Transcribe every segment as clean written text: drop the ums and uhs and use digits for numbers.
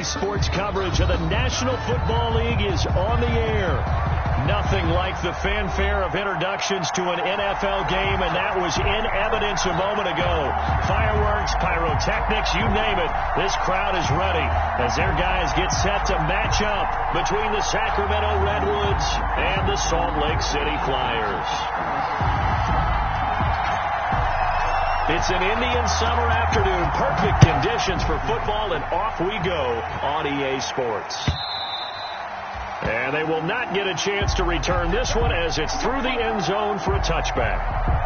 sports coverage of the National Football League is on the air. Nothing like the fanfare of introductions to an NFL game, and that was in evidence a moment ago. Fireworks, pyrotechnics, you name it. This crowd is ready as their guys get set to match up between the Sacramento Redwoods and the Salt Lake City Flyers. It's an Indian summer afternoon. Perfect conditions for football, and off we go on EA Sports. And they will not get a chance to return this one as it's through the end zone for a touchback.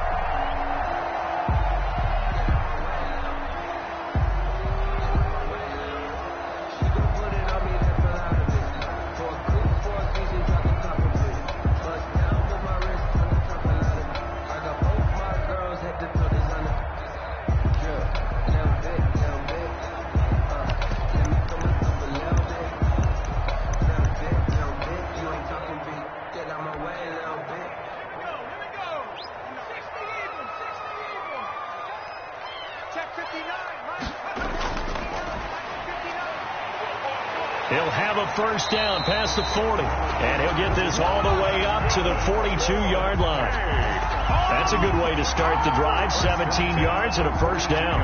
He'll have a first down past the 40, and he'll get this all the way up to the 42-yard line. That's a good way to start the drive, 17 yards and a first down.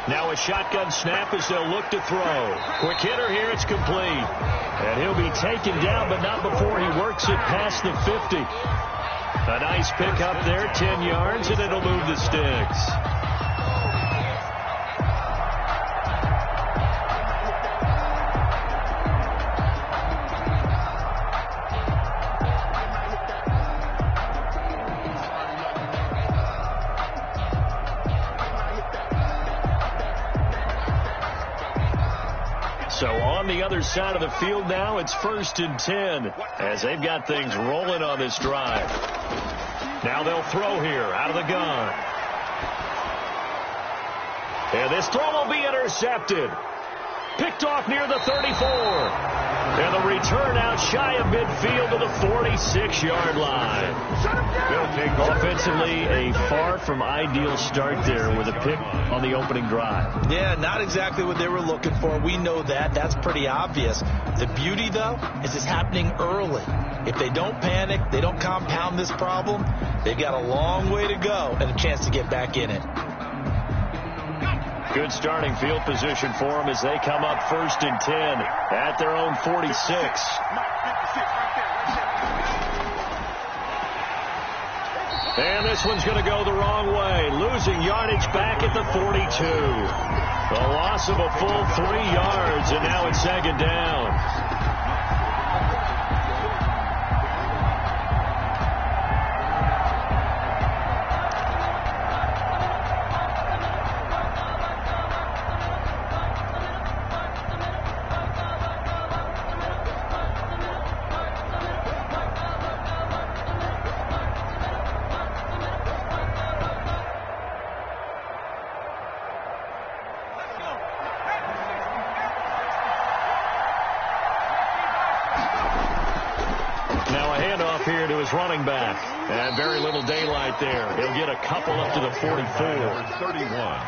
Now a shotgun snap as they'll look to throw. Quick hitter here, it's complete. And he'll be taken down, but not before he works it past the 50. A nice pickup there, 10 yards, and it'll move the sticks. So on the other side of the field now, it's 1st and 10 as they've got things rolling on this drive. Now they'll throw here out of the gun. And this throw will be intercepted. Picked off near the 34. And the return out shy of midfield to the 46-yard line. Offensively, a far from ideal start there with a pick on the opening drive. Yeah, not exactly what they were looking for. We know that. That's pretty obvious. The beauty, though, is it's happening early. If they don't panic, they don't compound this problem, they've got a long way to go and a chance to get back in it. Good starting field position for them as they come up 1st and 10 at their own 46. And this one's going to go the wrong way, losing yardage back at the 42. A loss of a full 3 yards, and now it's 2nd down. his running back. And very little daylight there. He'll get a couple up to the 44. 31.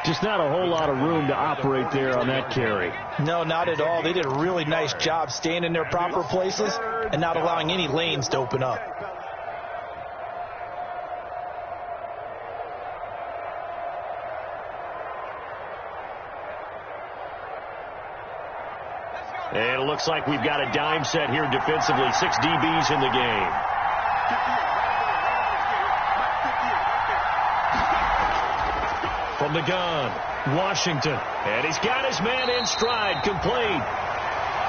Just not a whole lot of room to operate there on that carry. No, not at all. They did a really nice job staying in their proper places and not allowing any lanes to open up. And it looks like we've got a dime set here defensively. 6 DBs in the game. From the gun, Washington. And he's got his man in stride, complete.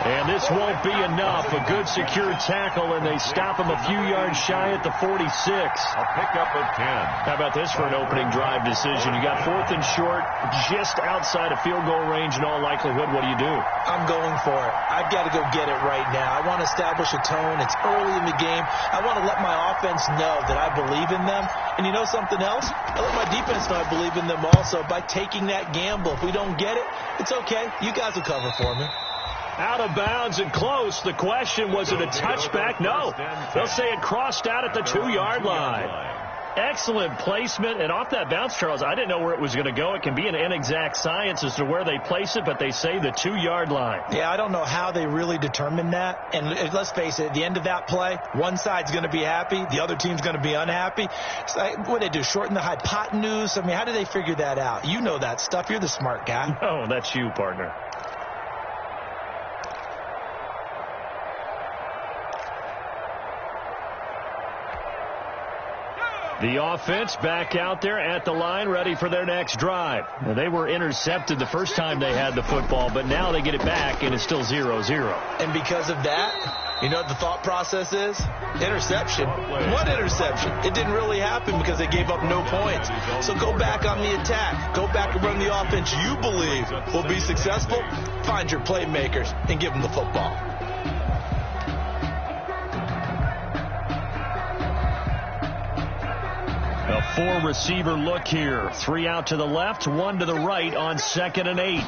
And this won't be enough. A good secure tackle, and they stop him a few yards shy at the 46. A pickup of 10. How about this for an opening drive decision? You got 4th and short, just outside of field goal range in all likelihood. What do? I'm going for it. I've got to go get it right now. I want to establish a tone. It's early in the game. I want to let my offense know that I believe in them. And you know something else? I let my defense know I believe in them also by taking that gamble. If we don't get it, it's okay. You guys will cover for me. Out of bounds and close. The question, was it a touchback? No. They'll say it crossed out at the 2-yard line. Excellent placement. And off that bounce, Charles, I didn't know where it was going to go. It can be an inexact science as to where they place it, but they say the 2-yard line. Yeah, I don't know how they really determined that. And let's face it, at the end of that play, one side's going to be happy, the other team's going to be unhappy. It's like, what did they do, shorten the hypotenuse? I mean, how did they figure that out? You know that stuff. You're the smart guy. No, that's you, partner. The offense back out there at the line, ready for their next drive. Now, they were intercepted the first time they had the football, but now they get it back, and it's still 0-0. And because of that, you know what the thought process is? Interception. What interception? It didn't really happen because they gave up no points. So go back on the attack. Go back and run the offense you believe will be successful. Find your playmakers and give them the football. A 4-receiver look here. 3 out to the left, 1 to the right on 2nd and 8.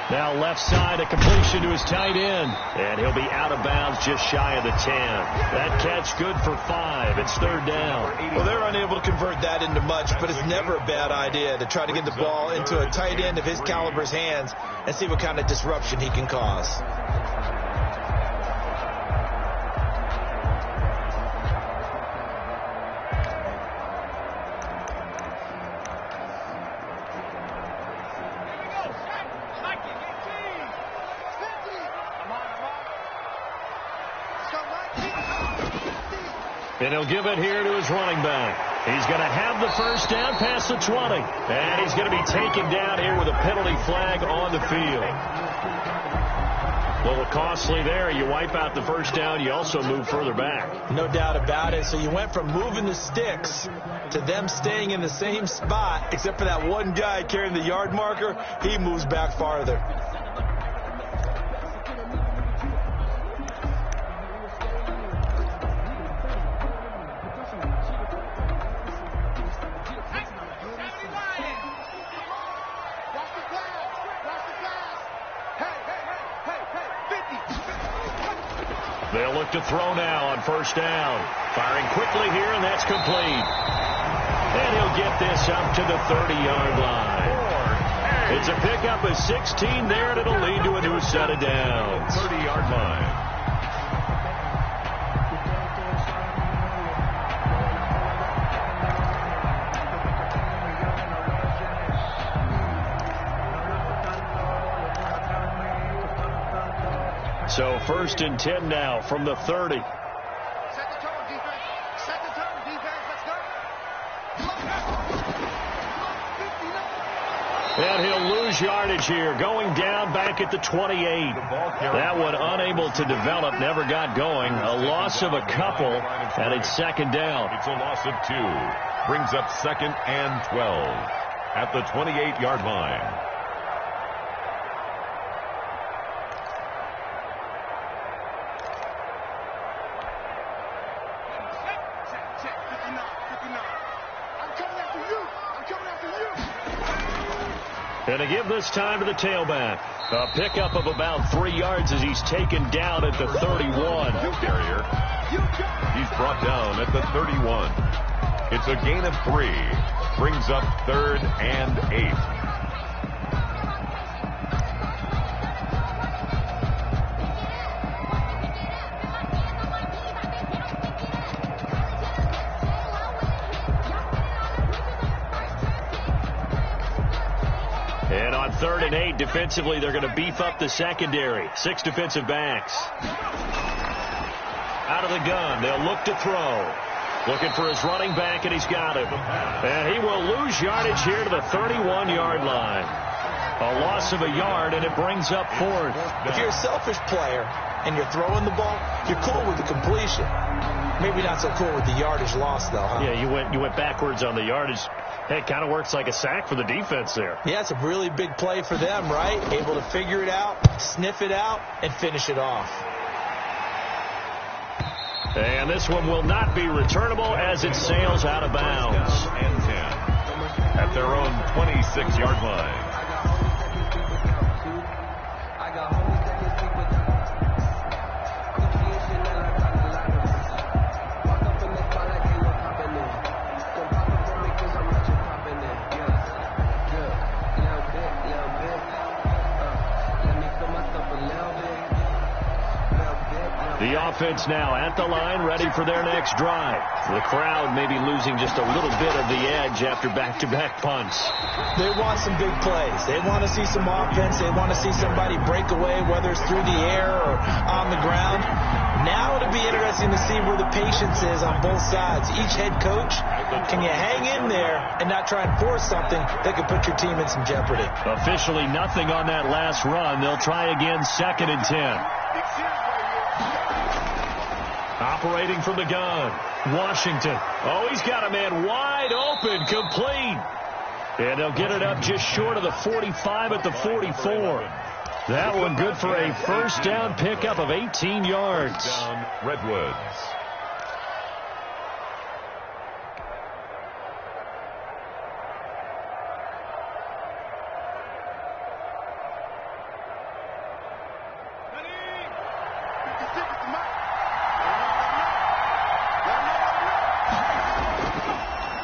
Now left side, a completion to his tight end. And he'll be out of bounds just shy of the 10. That catch good for 5. It's 3rd down. Well, they're unable to convert that into much, but it's never a bad idea to try to get the ball into a tight end of his caliber's hands and see what kind of disruption he can cause. And he'll give it here to his running back. He's going to have the first down past the 20. And he's going to be taken down here with a penalty flag on the field. A little costly there. You wipe out the first down. You also move further back. No doubt about it. So you went from moving the sticks to them staying in the same spot, except for that one guy carrying the yard marker. He moves back farther. They'll look to throw now on first down. Firing quickly here, and that's complete. And he'll get this up to the 30-yard line. It's a pickup of 16 there, and it'll lead to a new set of downs. 30-yard line. So 1st and 10 now from the 30. Set the tone, defense. Set the tone, defense. Let's go. And he'll lose yardage here, going down back at the 28. That one unable to develop, never got going. A loss of a couple, and it's 2nd down. It's a loss of 2. Brings up 2nd and 12 at the 28-yard line. And to give this time to the tailback. A pickup of about 3 yards as he's taken down at the 31. Carrier. He's brought down at the 31. It's a gain of 3. Brings up 3rd and 8. And on 3rd and 8, defensively, they're going to beef up the secondary. 6 defensive backs. Out of the gun, they'll look to throw. Looking for his running back, and he's got him. And he will lose yardage here to the 31-yard line. A loss of a yard, and it brings up 4th. If you're a selfish player and you're throwing the ball, you're cool with the completion. Maybe not so cool with the yardage loss, though, huh? Yeah, you went backwards on the yardage. Hey, it kind of works like a sack for the defense there. Yeah, it's a really big play for them, right? Able to figure it out, sniff it out, and finish it off. And this one will not be returnable as it sails out of bounds. And 10 at their own 26-yard line. The offense now at the line, ready for their next drive. The crowd may be losing just a little bit of the edge after back-to-back punts. They want some big plays. They want to see some offense. They want to see somebody break away, whether it's through the air or on the ground. Now it'll be interesting to see where the patience is on both sides. Each head coach, can you hang in there and not try and force something that could put your team in some jeopardy? Officially nothing on that last run. They'll try again, 2nd and 10. Operating from the gun, Washington. Oh, he's got a man wide open, complete. And they'll get it up just short of the 45 at the 44. That one good for a first down pickup of 18 yards. Down Redwoods.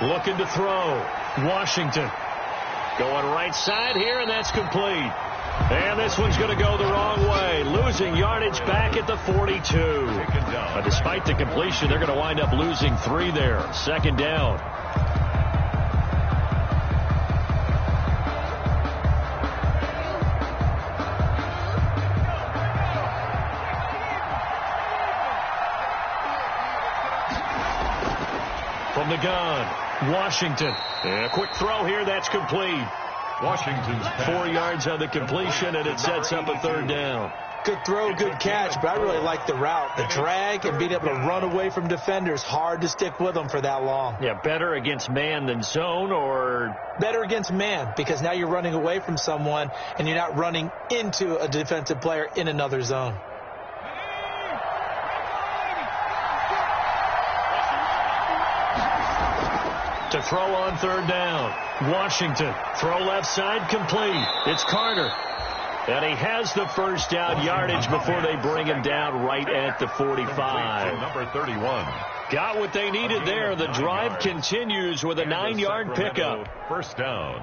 Looking to throw. Washington going right side here, and that's complete. And this one's going to go the wrong way. Losing yardage back at the 42. But despite the completion, they're going to wind up losing 3 there. 2nd down. From the gun, Washington. And a quick throw here, that's complete. Washington's 4 yards on the completion, and it sets up a 3rd down. Good throw, good catch, but I really like the route. The drag and being able to run away from defenders. Hard to stick with them for that long. Yeah, better against man than zone, or? Better against man, because now you're running away from someone, and you're not running into a defensive player in another zone. To throw on 3rd down. Washington. Throw left side, complete. It's Carter. And he has the first down yardage before they bring him down right at the 45. Number 31. Got what they needed there. The drive continues with a 9-yard pickup. First down.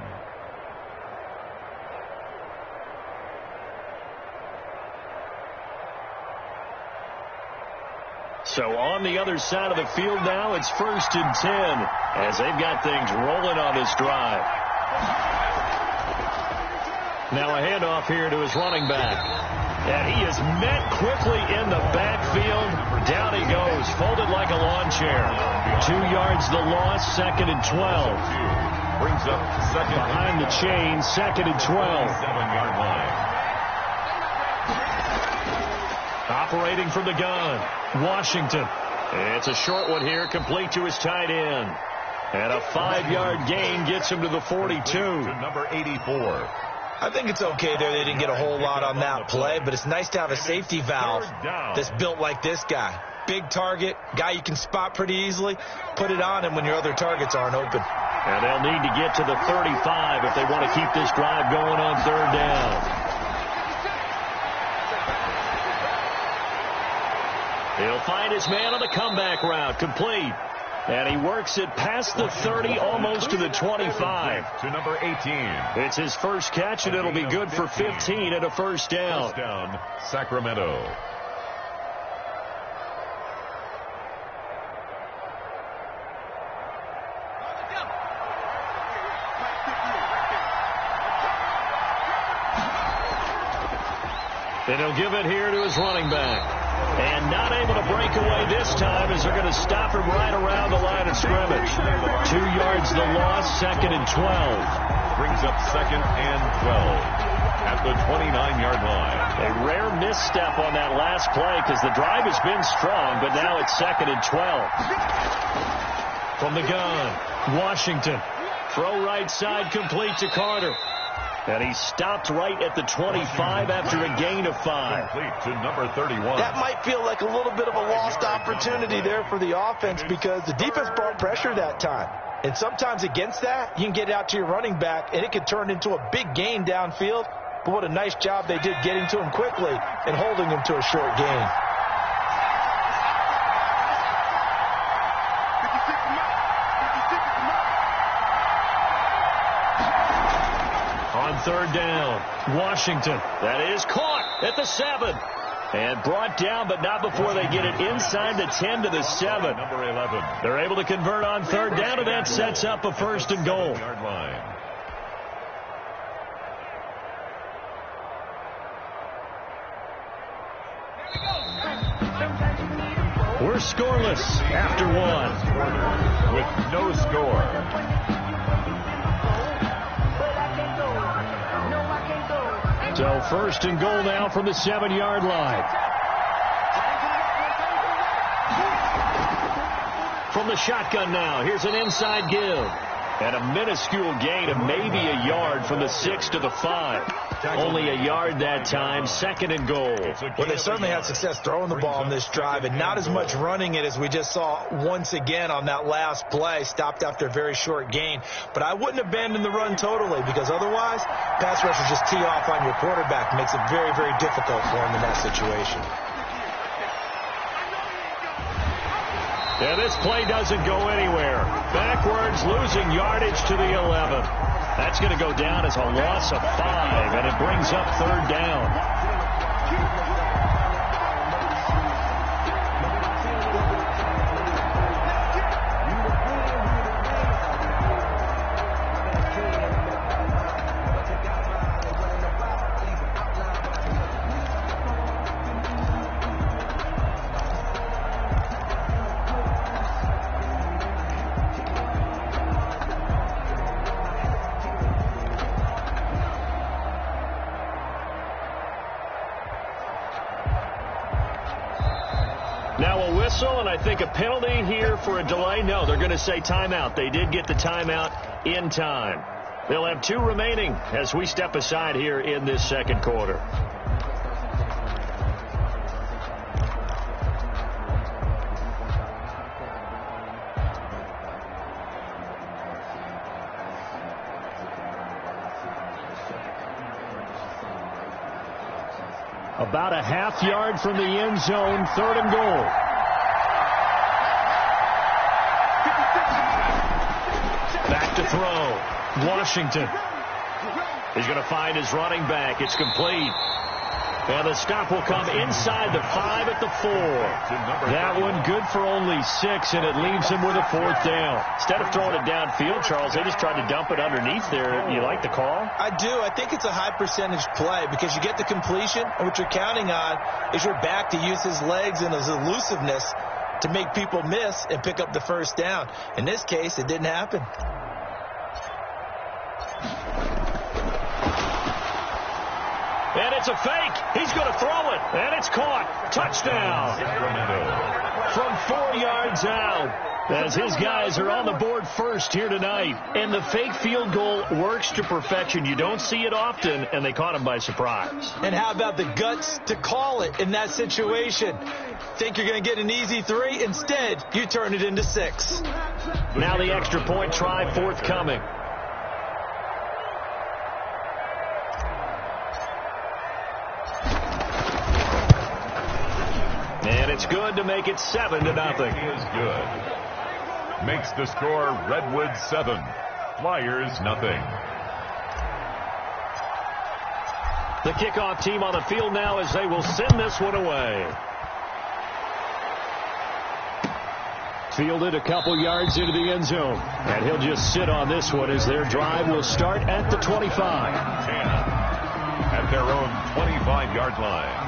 So on the other side of the field now, it's 1st and 10 as they've got things rolling on this drive. Now a handoff here to his running back. And he is met quickly in the backfield. Down he goes, folded like a lawn chair. 2 yards the loss, 2nd and 12. Brings up 2nd. Behind the chain, 2nd and 12. 7-yard line. Operating from the gun, Washington. It's a short one here, complete to his tight end. And a 5-yard gain gets him to the 42. To number 84. I think it's okay there. They didn't get a whole lot on that play, but it's nice to have a safety valve that's built like this guy. Big target, guy you can spot pretty easily. Put it on him when your other targets aren't open. And they'll need to get to the 35 if they want to keep this drive going on 3rd down. find his man on the comeback route. Complete. And he works it past the 30, almost to the 25. To number 18. It's his first catch, and it'll be good for 15 and a first down. First down, Sacramento. And he'll give it here to his running back. And not able to break away this time as they're going to stop him right around the line of scrimmage. 2 yards the loss, 2nd and 12. Brings up 2nd and 12 at the 29-yard line. A rare misstep on that last play because the drive has been strong, but now it's 2nd and 12. From the gun, Washington. Throw right side, complete to Carter. And he stopped right at the 25 after a gain of 5. Complete to number 31. That might feel like a little bit of a lost opportunity there for the offense because the defense brought pressure that time. And sometimes against that, you can get out to your running back, and it can turn into a big gain downfield. But what a nice job they did getting to him quickly and holding him to a short gain. On 3rd down, Washington. That is caught at the 7. And brought down, but not before they get it inside the 10 to the 7. Number 11. They're able to convert on 3rd down, and that sets up a 1st and goal. Yard line. We're scoreless after 1. With no score. So 1st and goal now from the 7-yard line. From the shotgun now, here's an inside give. And a minuscule gain of maybe a yard from the 6 to the 5. Only a yard that time, 2nd and goal. Well, they certainly had success throwing the ball on this drive and not as much running it as we just saw once again on that last play. Stopped after a very short gain. But I wouldn't abandon the run totally because otherwise, pass rushers just tee off on your quarterback. Makes it very, very difficult for him in that situation. Yeah, this play doesn't go anywhere. Backwards, losing yardage to the 11. That's going to go down as a loss of 5, and it brings up 3rd down. Now a whistle, and I think a penalty here for a delay. No, they're going to say timeout. They did get the timeout in time. They'll have 2 remaining as we step aside here in this 2nd quarter. About a half yard from the end zone, 3rd and goal. Back to throw. Washington. He's going to find his running back. It's complete. And the stop will come inside the 5 at the 4. That one good for only 6, and it leaves him with a 4th down. Instead of throwing it downfield, Charles, they just tried to dump it underneath there. You like the call? I do. I think it's a high percentage play because you get the completion, and what you're counting on is your back to use his legs and his elusiveness to make people miss and pick up the 1st down. In this case, it didn't happen. And it's a fake. He's going to throw it. And it's caught. Touchdown. From 4 yards out. As his guys are on the board first here tonight. And the fake field goal works to perfection. You don't see it often, and they caught him by surprise. And how about the guts to call it in that situation? Think you're going to get an easy 3? Instead, you turn it into 6. Now the extra point try forthcoming. It's good to make it 7-0. Is good. Makes the score Redwoods 7, Flyers nothing. The kickoff team on the field now as they will send this one away. Fielded a couple yards into the end zone. And he'll just sit on this one as their drive will start at the 25. 10 at their own 25-yard line.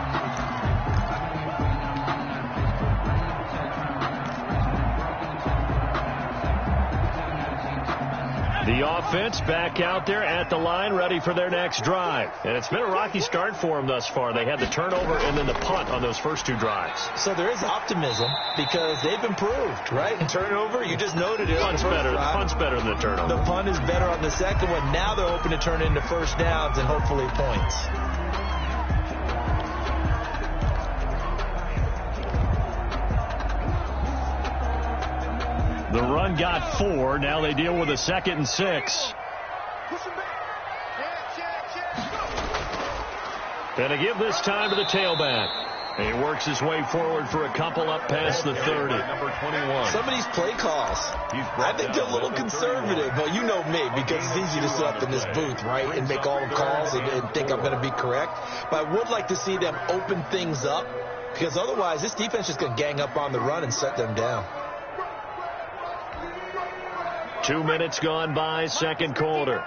The offense back out there at the line, ready for their next drive. And it's been a rocky start for them thus far. They had the turnover and then the punt on those first 2 drives. So there is optimism because they've improved, right? And turnover, you just noted it. Punt's better than the turnover. The punt is better on the second one. Now they're hoping to turn it into first downs and hopefully points. The run got 4. Now they deal with a 2nd and 6. And to give this time to the tailback. He works his way forward for a couple up past the 30. Number 21. Some of these play calls, I think they're a little conservative. But you know me, because it's easy to sit up in this booth, right, and make all the calls and think I'm going to be correct. But I would like to see them open things up, because otherwise this defense is going to gang up on the run and set them down. 2 minutes gone by, second quarter.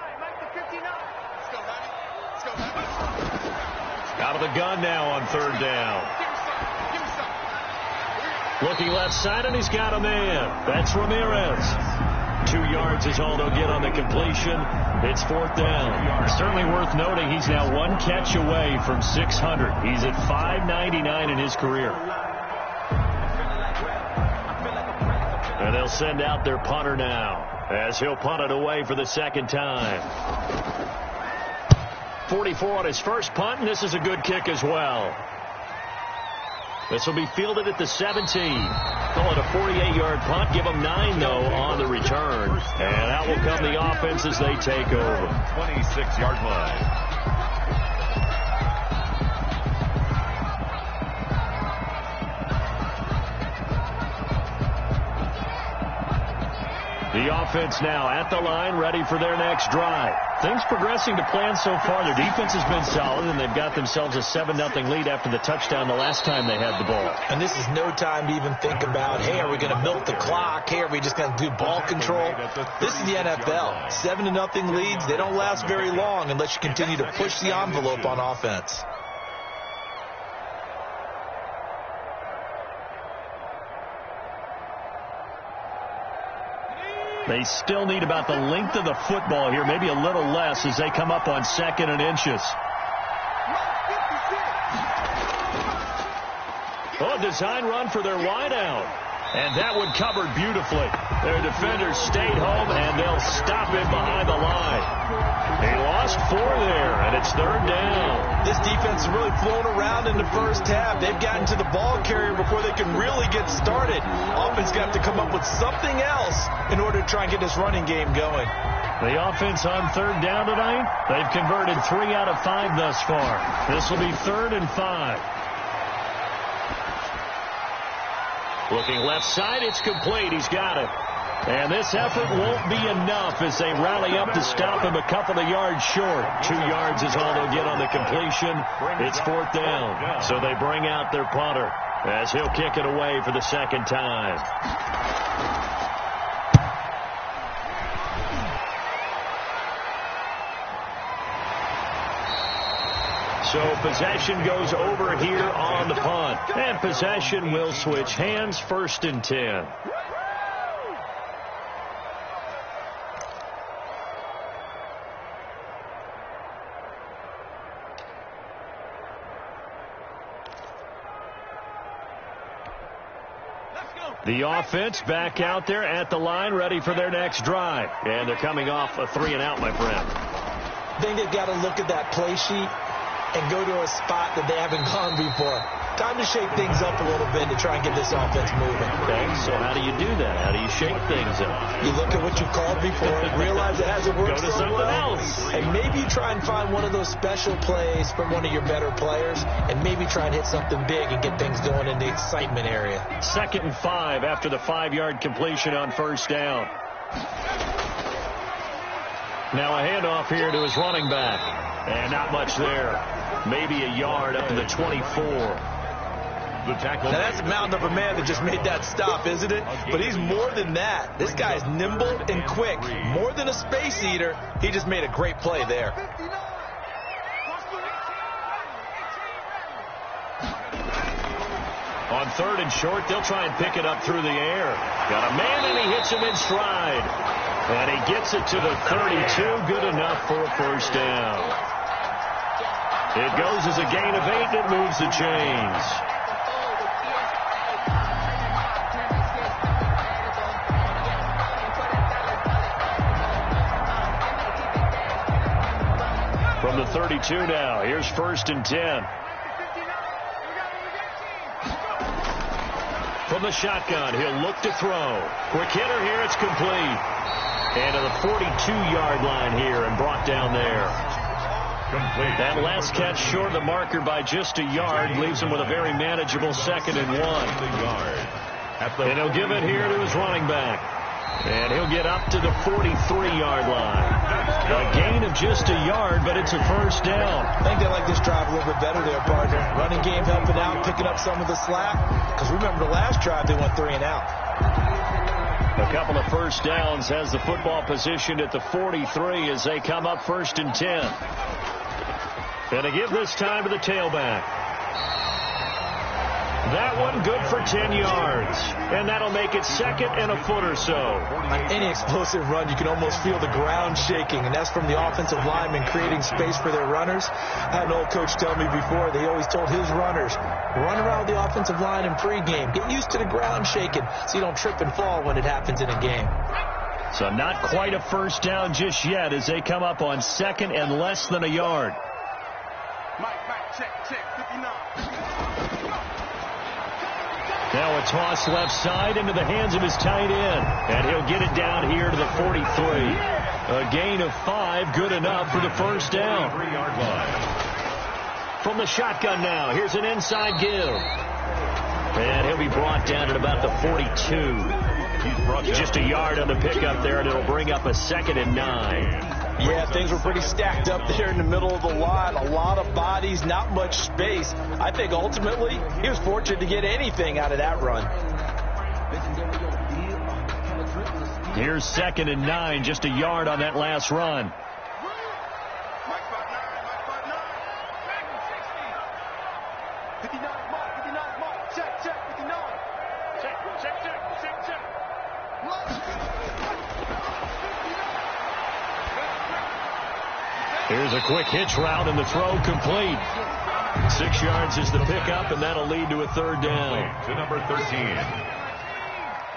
Out of the gun now on third down. Looking left side, and he's got a man. That's Ramirez. 2 yards is all they'll get on the completion. It's 4th down. Certainly worth noting he's now 1 catch away from 600. He's at 599 in his career. And they'll send out their punter now, as he'll punt it away for the 2nd time. 44 on his first punt, and this is a good kick as well. This will be fielded at the 17. Call it a 48-yard punt. Give them 9, though, on the return. And out will come the offense as they take over. 26-yard line. The offense now at the line, ready for their next drive. Things progressing to plan so far. Their defense has been solid, and they've got themselves a 7-0 lead after the touchdown the last time they had the ball. And this is no time to even think about, hey, are we going to milk the clock? Hey, are we just going to do ball control? This is the NFL. 7-0 leads, they don't last very long unless you continue to push the envelope on offense. They still need about the length of the football here, maybe a little less as they come up on 2nd and inches. Oh, design run for their wideout. And that one covered beautifully. Their defenders stayed home, and they'll stop him behind the line. He lost 4 there, and it's 3rd down. This defense is really flown around in the first half. They've gotten to the ball carrier before they can really get started. Offense got to come up with something else in order to try and get this running game going. The offense on 3rd down tonight, they've converted 3 out of 5 thus far. This will be 3rd and 5. Looking left side, it's complete. He's got it. And this effort won't be enough as they rally up to stop him a couple of yards short. 2 yards is all they'll get on the completion. It's 4th down. So they bring out their punter as he'll kick it away for the 2nd time. So possession goes over here on the punt. And possession will switch hands, 1st and 10. The offense back out there at the line, ready for their next drive. And they're coming off a 3 and out, my friend. I think they've got to look at that play sheet and go to a spot that they haven't gone before. Time to shake things up a little bit to try and get this offense moving. Okay, so how do you do that? How do you shake things up? You look at what you called before, realize it hasn't worked Go to so something well, else. and maybe you try and find one of those special plays from one of your better players, and maybe try and hit something big and get things going in the excitement area. 2nd and 5 after the 5-yard completion on 1st down. Now a handoff here to his running back. And not much there. Maybe a yard up to the 24. Now that's a mountain of a man that just made that stop, isn't it? But he's more than that. This guy is nimble and quick. More than a space eater, he just made a great play there. On 3rd and short, they'll try and pick it up through the air. Got a man, and he hits him in stride. And he gets it to the 32. Good enough for a 1st down. It goes as a gain of 8, and it moves the chains. From the 32 now, here's 1st and 10. From the shotgun, he'll look to throw. Quick hitter here, it's complete. And to the 42-yard line here and brought down there. Complete. That last catch short of the marker by just a yard leaves him with a very manageable 2nd and 1. And he'll give it here to his running back. And he'll get up to the 43-yard line. A gain of just a yard, but it's a 1st down. I think they like this drive a little bit better there, partner. Running game helping out, picking up some of the slack. Because remember the last drive, they went 3 and out. A couple of 1st downs has the football positioned at the 43 as they come up 1st and 10. And to give this time to the tailback. That one good for 10 yards. And that'll make it 2nd and a foot or so. On any explosive run, you can almost feel the ground shaking, and that's from the offensive linemen creating space for their runners. I had an old coach tell me before, they always told his runners, run around the offensive line in pregame. Get used to the ground shaking so you don't trip and fall when it happens in a game. So not quite a 1st down just yet as they come up on 2nd and less than a yard. Check, 59. Now a toss left side into the hands of his tight end. And he'll get it down here to the 43. A gain of 5, good enough for the 1st down. 3-yard line. From the shotgun now, here's an inside give. And he'll be brought down at about the 42. Just a yard on the pickup there, and it'll bring up a 2nd and 9. Yeah, things were pretty stacked up there in the middle of the line. A lot of bodies, not much space. I think ultimately he was fortunate to get anything out of that run. Here's 2nd and 9, just a yard on that last run. Here's a quick hitch route, and the throw complete. 6 yards is the pickup, and that'll lead to a 3rd down. To number 13.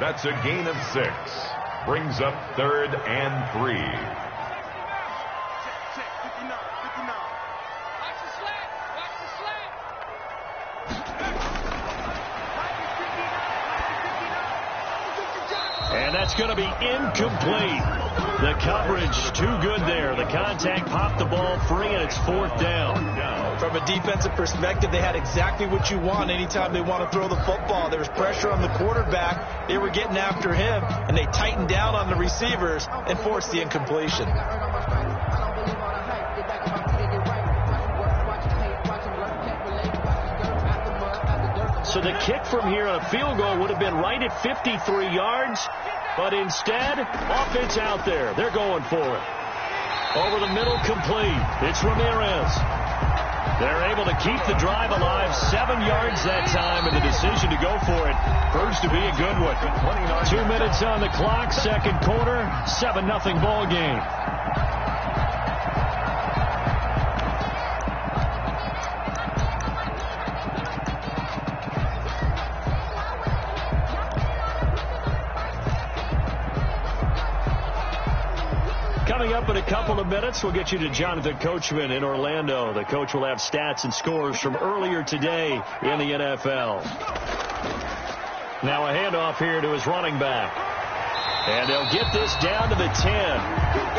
That's a gain of 6. Brings up 3rd and 3. And that's going to be incomplete. The coverage too good there. The contact popped the ball free, and it's 4th down. From a defensive perspective, they had exactly what you want anytime they want to throw the football. There was pressure on the quarterback. They were getting after him, and they tightened down on the receivers and forced the incompletion. So the kick from here on a field goal would have been right at 53 yards. But instead, offense out there. They're going for it. Over the middle, complete. It's Ramirez. They're able to keep the drive alive. 7 yards that time, and the decision to go for it proves to be a good one. 2 minutes on the clock, 2nd quarter, 7-0 ball game. Coming up in a couple of minutes, we'll get you to Jonathan Coachman in Orlando. The coach will have stats and scores from earlier today in the NFL. Now a handoff here to his running back. And they'll get this down to the 10.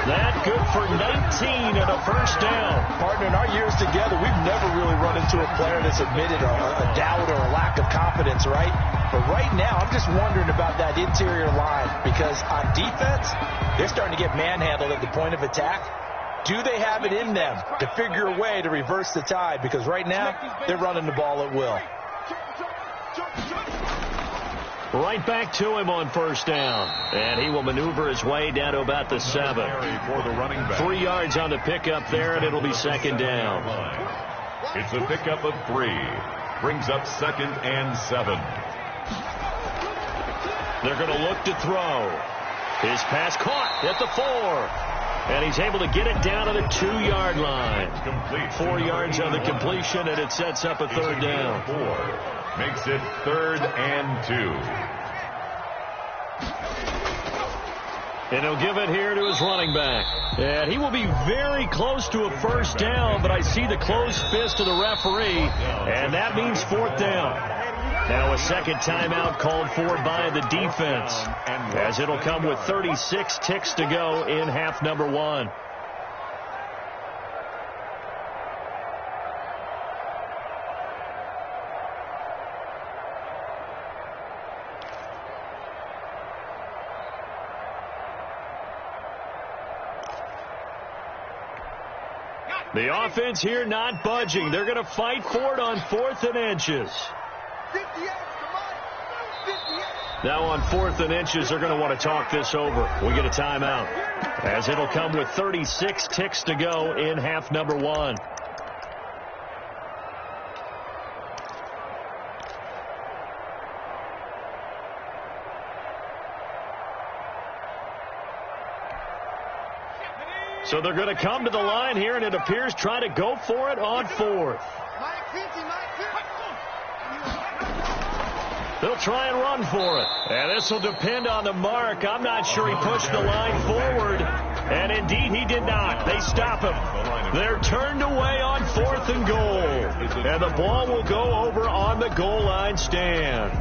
That good for 19 and a first down. Partner, in our years together, we've never really run into a player that's admitted a doubt or a lack of confidence, right? But right now, I'm just wondering about that interior line because on defense, they're starting to get manhandled at the point of attack. Do they have it in them to figure a way to reverse the tide? Because right now, they're running the ball at will. Right back to him on first down. And he will maneuver his way down to about the 7. For the running back. 3 yards on the pickup there, and it'll be second down. It's a pickup of 3. Brings up 2nd and 7. They're going to look to throw. His pass caught at the 4. And he's able to get it down to the 2-yard line. Complete. 4 yards on the completion, and it sets up a third down. 4. Makes it 3rd and 2. And he'll give it here to his running back. And he will be very close to a first down, but I see the closed fist of the referee, and that means 4th down. Now a second timeout called for by the defense, as it'll come with 36 ticks to go in half number 1. The offense here not budging. They're going to fight for it on 4th and inches. 58, come on. 58. Now on 4th and inches, they're going to want to talk this over. We get a timeout, as it'll come with 36 ticks to go in half number 1. So they're going to come to the line here, and it appears try to go for it on 4th. They'll try and run for it. And this will depend on the mark. I'm not sure he pushed the line forward. And indeed, he did not. They stop him. They're turned away on 4th and goal. And the ball will go over on the goal line stand.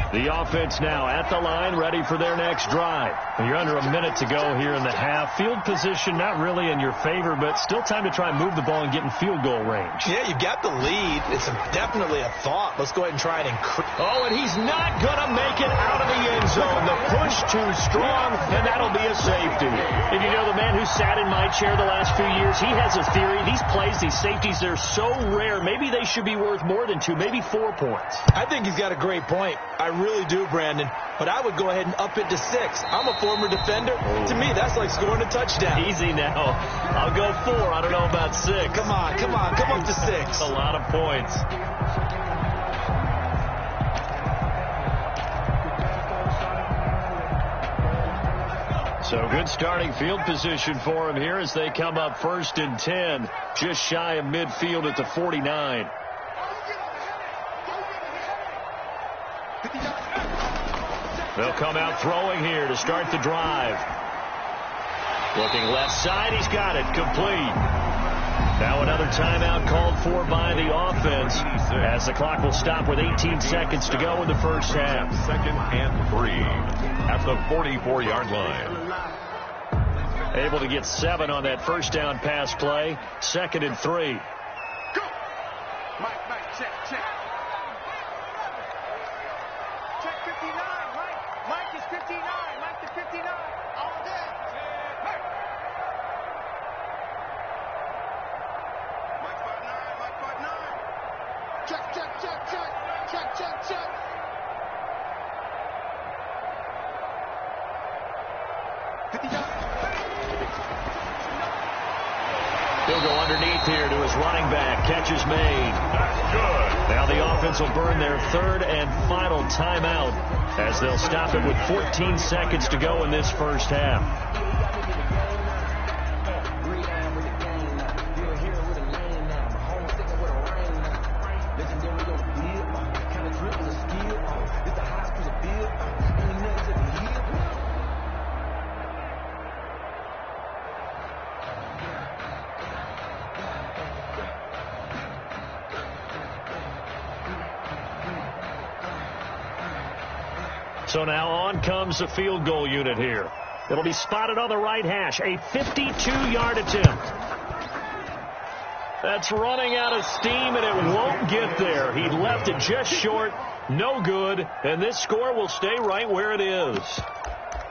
The offense now at the line, ready for their next drive. You're under a minute to go here in the half. Field position not really in your favor, but still time to try and move the ball and get in field goal range. Yeah, you've got the lead. It's definitely a thought. Let's go ahead and try and increase. Oh, and he's not going to make it out of the end zone. The push too strong, and that'll be a safety. And you know, the man who sat in my chair the last few years, he has a theory. These plays, these safeties, they're so rare. Maybe they should be worth more than 2, maybe 4 points. I think he's got a great point. I really do, Brandon. But I would go ahead and up it to 6. I'm a former defender. To me, that's like scoring a touchdown. Easy now. I'll go 4. I don't know about 6. Come on. Come up to 6. A lot of points. So good starting field position for him here as they come up 1st and 10, just shy of midfield at the 49. They'll come out throwing here to start the drive. Looking left side, he's got it, complete. Now another timeout called for by the offense as the clock will stop with 18 seconds to go in the first half. 2nd and 3 at the 44-yard line. Able to get 7 on that first down pass play. 2nd and 3. Go. Mike, check. Check 59, Mike. Mike is 59. Mike to 59. All day. Mike. Mike part 9. Check. He'll go underneath here to his running back. Catch is made. That's good. Now the offense will burn their 3rd and final timeout as they'll stop it with 14 seconds to go in this first half. So now on comes the field goal unit here. It'll be spotted on the right hash. A 52-yard attempt. That's running out of steam, and it won't get there. He left it just short. No good. And this score will stay right where it is.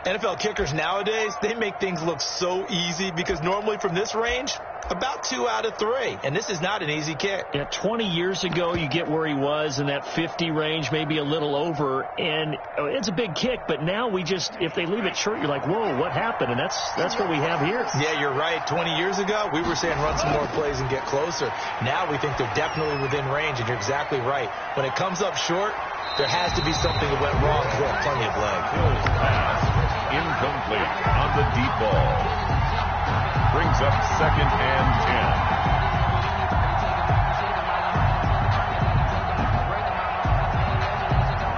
NFL kickers nowadays, they make things look so easy because normally from this range, about 2 out of 3. And this is not an easy kick. Yeah, 20 years ago, you get where he was in that 50 range, maybe a little over. And it's a big kick, but now if they leave it short, you're like, whoa, what happened? And that's what we have here. Yeah, you're right. 20 years ago, we were saying run some more plays and get closer. Now we think they're definitely within range, and you're exactly right. When it comes up short, there has to be something that went wrong because they have plenty of leg. Pass incomplete on the deep ball. Brings up 2nd and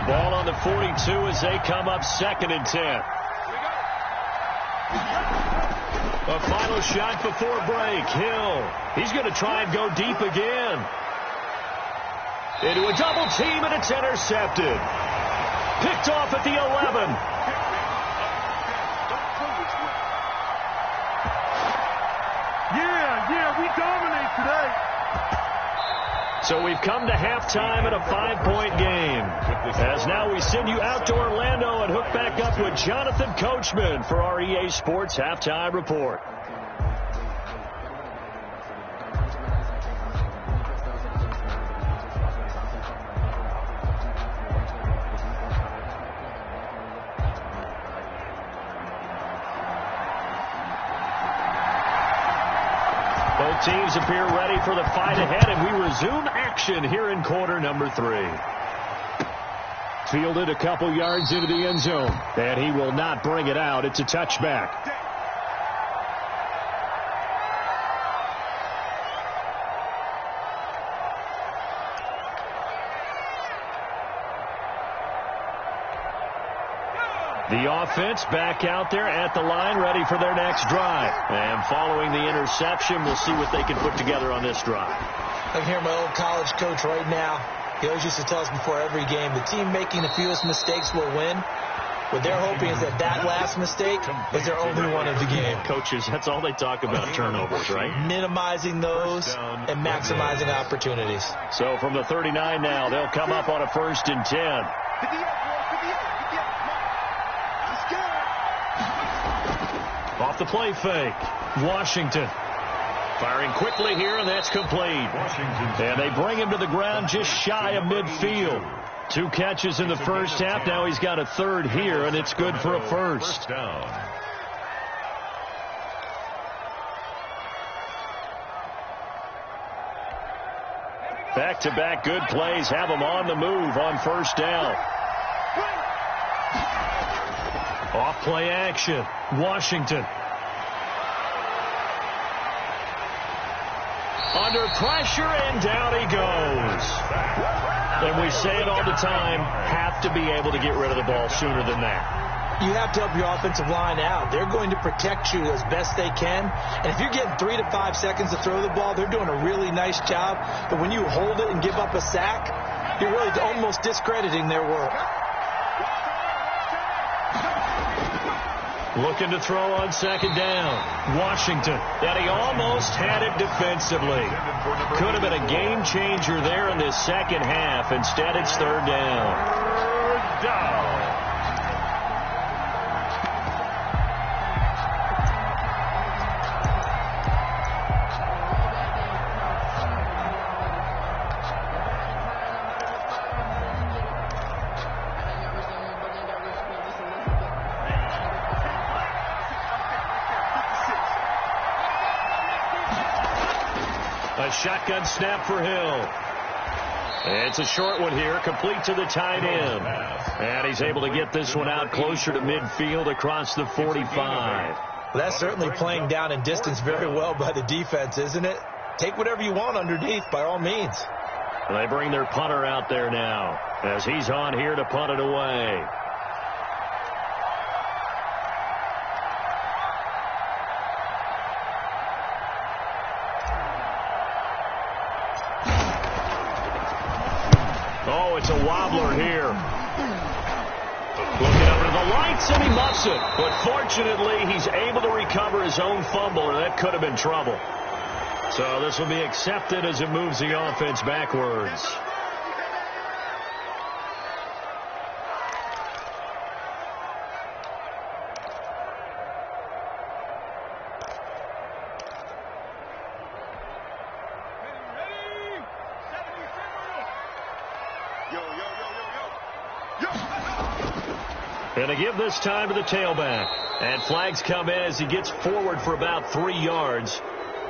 10. Ball on the 42 as they come up 2nd and 10. A final shot before break. Hill. He's going to try and go deep again. Into a double team, and it's intercepted. Picked off at the 11. Yeah, we dominate today. So we've come to halftime in a 5-point game. As now we send you out to Orlando and hook back up with Jonathan Coachman for our EA Sports Halftime Report. Both teams appear ready for the fight ahead, and we resume action here in quarter number 3. Fielded a couple yards into the end zone, and he will not bring it out. It's a touchback. The offense back out there at the line, ready for their next drive. And following the interception, we'll see what they can put together on this drive. I'm here, my old college coach right now. He always used to tell us before every game, the team making the fewest mistakes will win. What they're hoping is that last mistake is their only one of the game. Coaches, that's all they talk about, turnovers, right? Minimizing those and maximizing opportunities. So from the 39 now, they'll come up on a 1st and 10. Off the play fake. Washington firing quickly here, and that's complete. And they bring him to the ground just shy of midfield. 2 catches in the first half. Now he's got a 3rd here, and it's good for a first. Back-to-back good plays have them on the move on 1st down. Off play action. Washington. Under pressure, and down he goes. And we say it all the time, have to be able to get rid of the ball sooner than that. You have to help your offensive line out. They're going to protect you as best they can. And if you're getting 3 to 5 seconds to throw the ball, they're doing a really nice job. But when you hold it and give up a sack, you're really almost discrediting their work. Looking to throw on 2nd down. Washington. And he almost had it defensively. Could have been a game changer there in this 2nd half. Instead, it's 3rd down. 3rd down. A shotgun snap for Hill. It's a short one here, complete to the tight end. And he's able to get this one out closer to midfield across the 45. Well, that's certainly playing down in distance very well by the defense, isn't it? Take whatever you want underneath, by all means. They bring their punter out there now as he's on here to punt it away. Oh, it's a wobbler here. Looking under the lights, and he muffs it. But fortunately, he's able to recover his own fumble, and that could have been trouble. So this will be accepted as it moves the offense backwards. Going to give this time to the tailback. And flags come in as he gets forward for about 3 yards.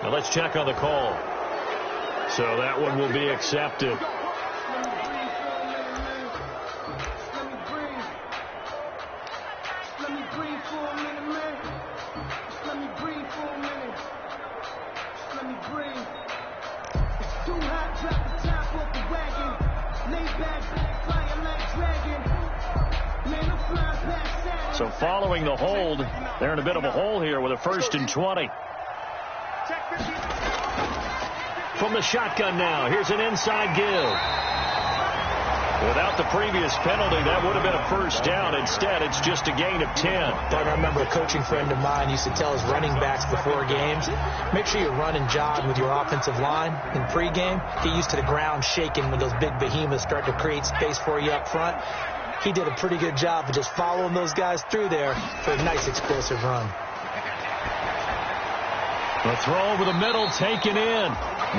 Now let's check on the call. So that one will be accepted. So following the hold, they're in a bit of a hole here with a 1st and 20. From the shotgun now, here's an inside give. Without the previous penalty, that would have been a 1st down. Instead, it's just a gain of 10. I remember a coaching friend of mine used to tell his running backs before games, make sure you run and jog with your offensive line in pregame. Get used to the ground shaking when those big behemoths start to create space for you up front. He did a pretty good job of just following those guys through there for a nice explosive run. The throw over the middle taken in.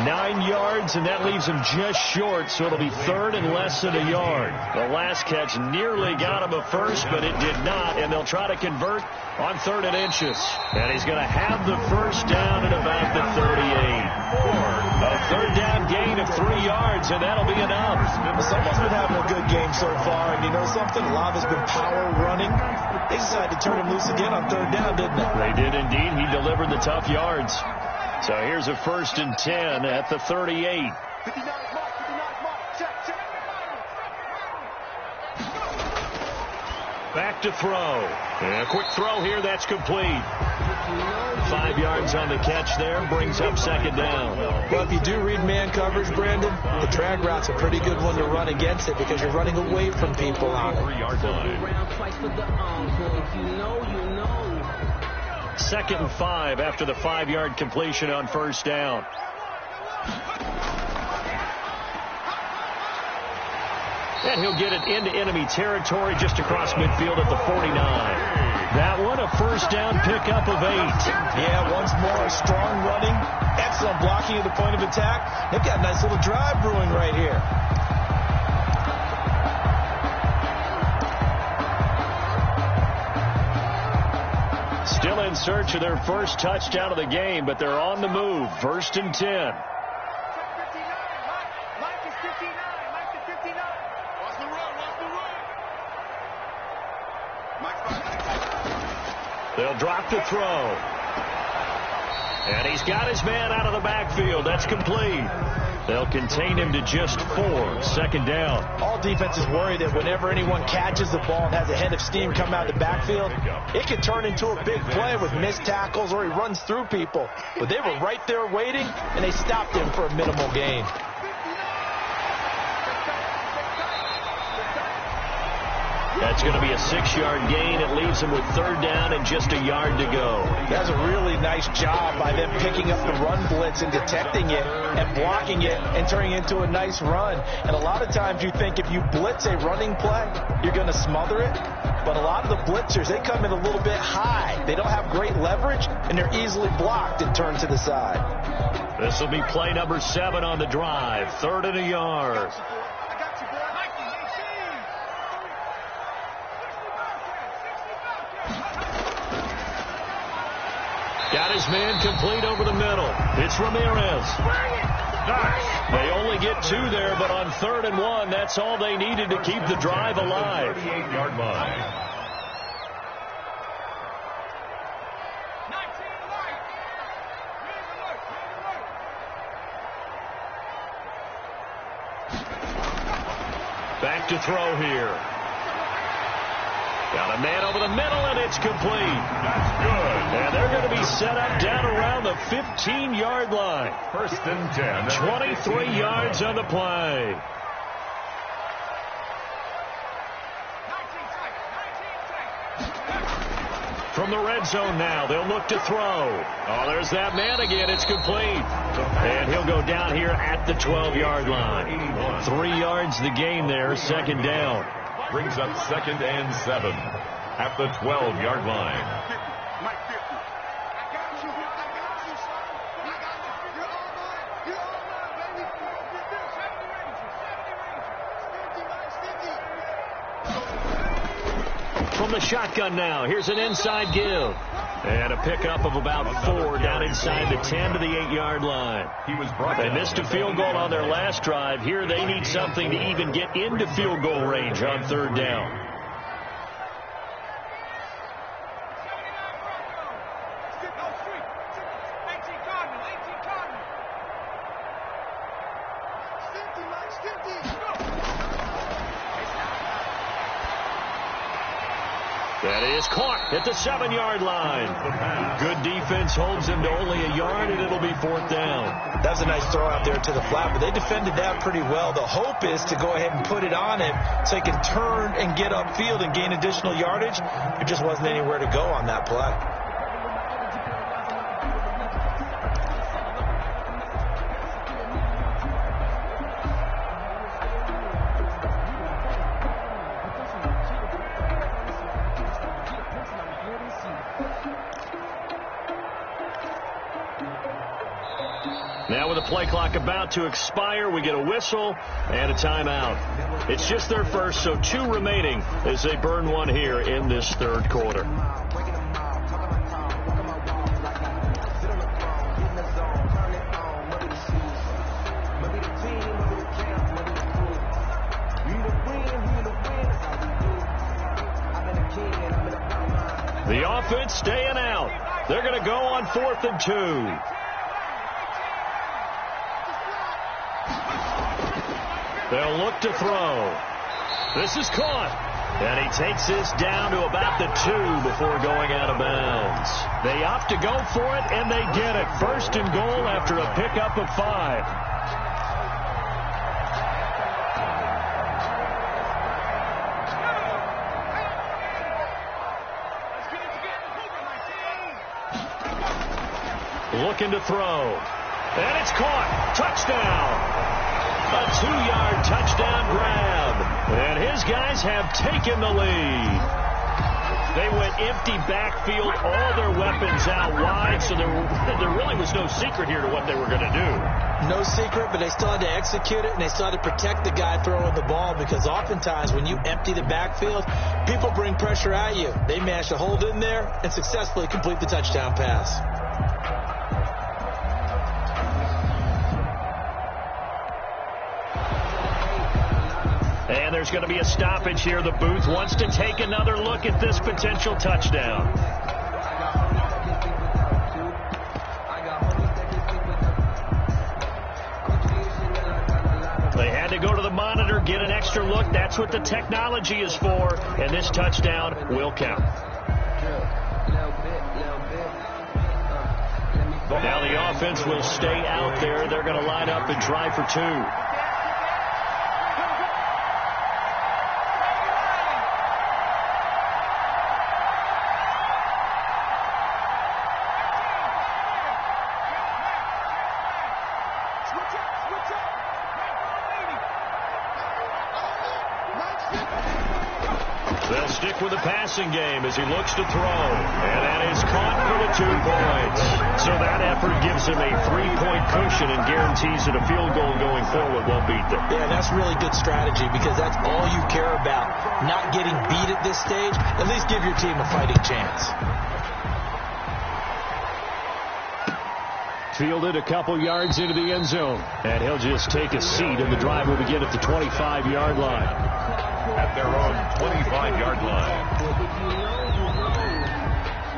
9 yards, and that leaves him just short, so it'll be 3rd and less than a yard. The last catch nearly got him a 1st, but it did not, and they'll try to convert on 3rd and inches. And he's going to have the 1st down at about the 38. A 3rd down gain of 3 yards, and that'll be enough. Someone's been having a good game so far, and you know something? A lot of it's been power running. They decided to turn him loose again on 3rd down, didn't they? They did indeed. He delivered the tough yards. So here's a 1st and 10 at the 38. Back to throw. And a quick throw here. That's complete. 5 yards on the catch there. Brings up 2nd down. Well, if you do read man coverage, Brandon, the drag route's a pretty good one to run against it because you're running away from people on it. 3-yard line. 2nd and 5 after the 5-yard completion on 1st down. And he'll get it into enemy territory just across midfield at the 49. That one a 1st down pickup of 8. Yeah, once more, strong running, excellent blocking at the point of attack. They've got a nice little drive brewing right here. Still in search of their 1st touchdown of the game, but they're on the move. 1st and 10. They'll drop the throw. And he's got his man out of the backfield. That's complete. They'll contain him to just 4. 2nd down. All defenses worry that whenever anyone catches the ball and has a head of steam come out of the backfield, it can turn into a big play with missed tackles or he runs through people. But they were right there waiting, and they stopped him for a minimal gain. That's going to be a 6-yard gain. It leaves him with 3rd down and just a yard to go. That's a really nice job by them picking up the run blitz and detecting it and blocking it and turning it into a nice run. And a lot of times you think if you blitz a running play, you're going to smother it. But a lot of the blitzers, they come in a little bit high. They don't have great leverage, and they're easily blocked and turned to the side. This will be play number 7 on the drive. 3rd and a yard. Got his man complete over the middle. It's Ramirez. They only get 2 there, but on 3rd and 1, that's all they needed to keep the drive alive. 38-yard line. Back to throw here. Got a man over the middle, and it's complete. That's good. And they're going to be set up down around the 15-yard line. 1st and 10. 23 yards on the play. From the red zone now, they'll look to throw. Oh, there's that man again. It's complete. And he'll go down here at the 12-yard line. 3 yards the gain there, second down. Brings up 2nd and 7 at the 12-yard line. From the shotgun now, here's an inside give. And a pickup of about 4 down inside the 10 to the 8-yard line. They missed a field goal on their last drive. Here they need something to even get into field goal range on 3rd down. That is caught at the 7-yard line. Good defense holds him to only a yard, and it'll be 4th down. That was a nice throw out there to the flat, but they defended that pretty well. The hope is to go ahead and put it on him so he can turn and get upfield and gain additional yardage. There just wasn't anywhere to go on that play. Now with the play clock about to expire, we get a whistle and a timeout. It's just their first, so 2 remaining as they burn one here in this 3rd quarter. The offense staying out. They're going to go on 4th and 2. They'll look to throw. This is caught. And he takes this down to about the 2 before going out of bounds. They opt to go for it, and they get it. 1st and goal after a pickup of 5. Looking to throw. And it's caught. Touchdown. A 2-yard touchdown grab. And his guys have taken the lead. They went empty backfield, all their weapons out wide, so there really was no secret here to what they were going to do. No secret, but they still had to execute it, and they still had to protect the guy throwing the ball, because oftentimes when you empty the backfield, people bring pressure at you. They managed to hold in there and successfully complete the touchdown pass. And there's going to be a stoppage here. The booth wants to take another look at this potential touchdown. They had to go to the monitor, get an extra look. That's what the technology is for. And this touchdown will count. Now the offense will stay out there. They're going to line up and try for 2. They'll stick with the passing game as he looks to throw. And that is caught for the 2 points. So that effort gives him a 3-point cushion and guarantees that a field goal going forward won't beat them. Yeah, that's really good strategy, because that's all you care about. Not getting beat at this stage. At least give your team a fighting chance. Fielded a couple yards into the end zone. And he'll just take a seat, and the drive will begin at the 25-yard line. At their own 25-yard line.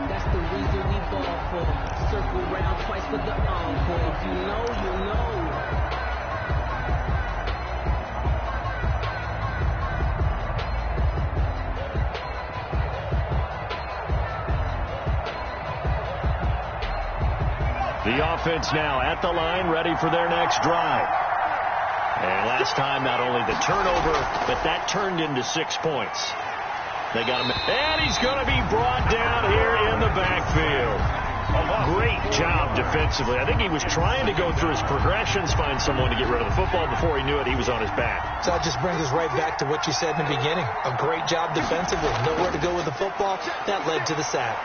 That's the reason we ball for. Circle round twice for the encore. If you know, you know. The offense now at the line, ready for their next drive. And last time, not only the turnover, but that turned into 6 points. They got him. And he's going to be brought down here in the backfield. Great job defensively. I think he was trying to go through his progressions, find someone to get rid of the football. Before he knew it, he was on his back. So that just brings us right back to what you said in the beginning. A great job defensively. Nowhere to go with the football. That led to the sack.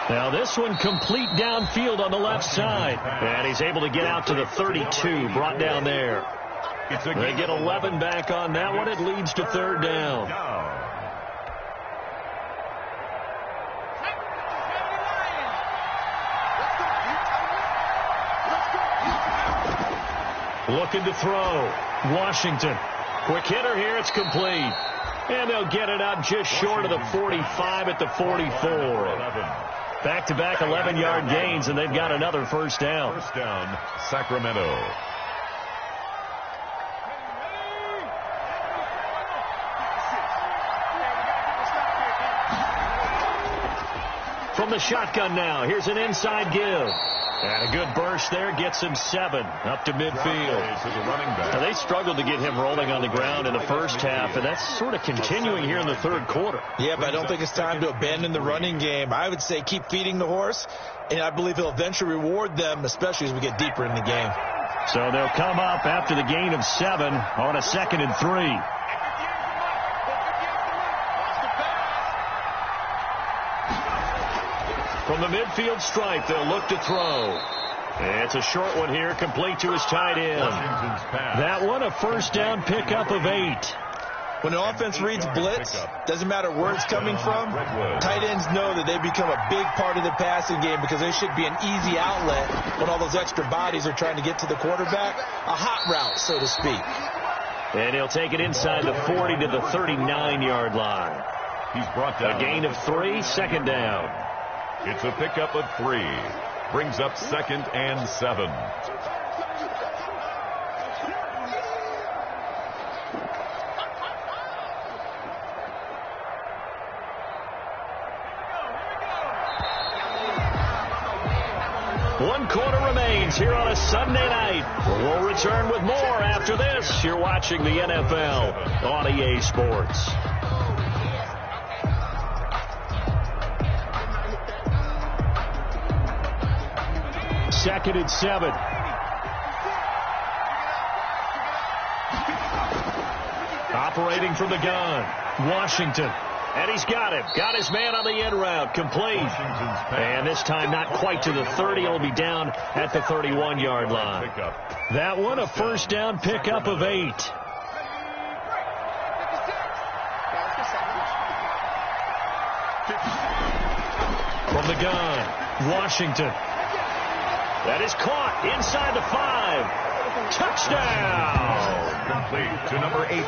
Now this one complete downfield on the left side. And he's able to get out to the 32, brought down there. They get 11 back on that one. It leads to third down. Looking to throw. Washington. Quick hitter here. It's complete. And they'll get it up just short of the 45 at the 44. Back-to-back 11-yard gains, and they've got another first down. First down, Sacramento. From the shotgun now, here's an inside give. And a good burst there gets him 7 up to midfield. Now, they struggled to get him rolling on the ground in the first half, and that's sort of continuing here in the third quarter. Yeah, but I don't think it's time to abandon the running game. I would say keep feeding the horse, and I believe he'll eventually reward them, especially as we get deeper in the game. So they'll come up after the gain of 7 on a 2nd and 3. From the midfield stripe, they'll look to throw. It's a short one here, complete to his tight end. That one, a first down pickup of 8. When an offense reads blitz, doesn't matter where it's coming from, tight ends know that they become a big part of the passing game because they should be an easy outlet when all those extra bodies are trying to get to the quarterback. A hot route, so to speak. And he'll take it inside the 40 to the 39-yard line. He's brought down. A gain of 3, second down. It's a pickup of 3. Brings up 2nd and 7. One quarter remains here on a Sunday night. We'll return with more after this. You're watching the NFL on EA Sports. Second and 7. Operating from the gun, Washington. And he's got him. Got his man on the end route. Complete. And this time not quite to the 30. It'll be down at the 31-yard line. That one a first down pickup of 8. From the gun, Washington. That is caught inside the 5. Touchdown! Complete to number 18.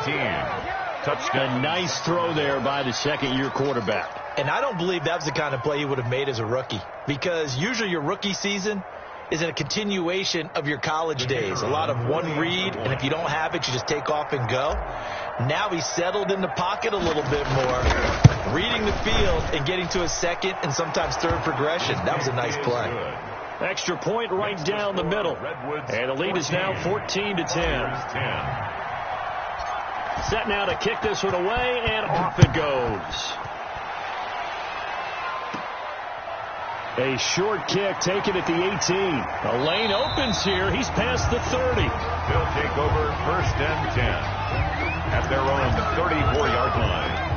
Touchdown. A nice throw there by the second-year quarterback. And I don't believe that was the kind of play he would have made as a rookie, because usually your rookie season is a continuation of your college days. A lot of one read, and if you don't have it, you just take off and go. Now he's settled in the pocket a little bit more, reading the field and getting to a second and sometimes third progression. That was a nice play. Extra point right down the middle. And the lead is now 14-10. Set now to kick this one away, and off it goes. A short kick taken at the 18. A lane opens here. He's past the 30. They'll take over 1st and 10 at their own 34-yard line.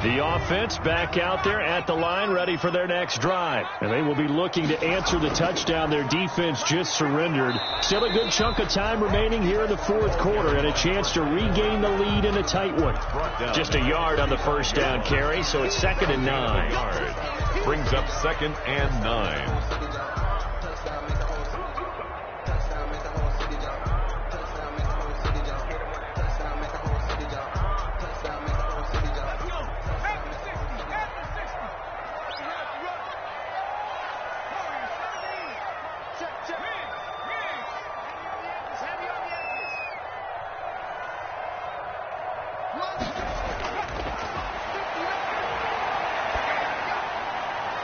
The offense back out there at the line, ready for their next drive. And they will be looking to answer the touchdown their defense just surrendered. Still a good chunk of time remaining here in the fourth quarter, and a chance to regain the lead in a tight one. Just a yard on the first down carry, so it's 2nd and 9. Brings up 2nd and 9.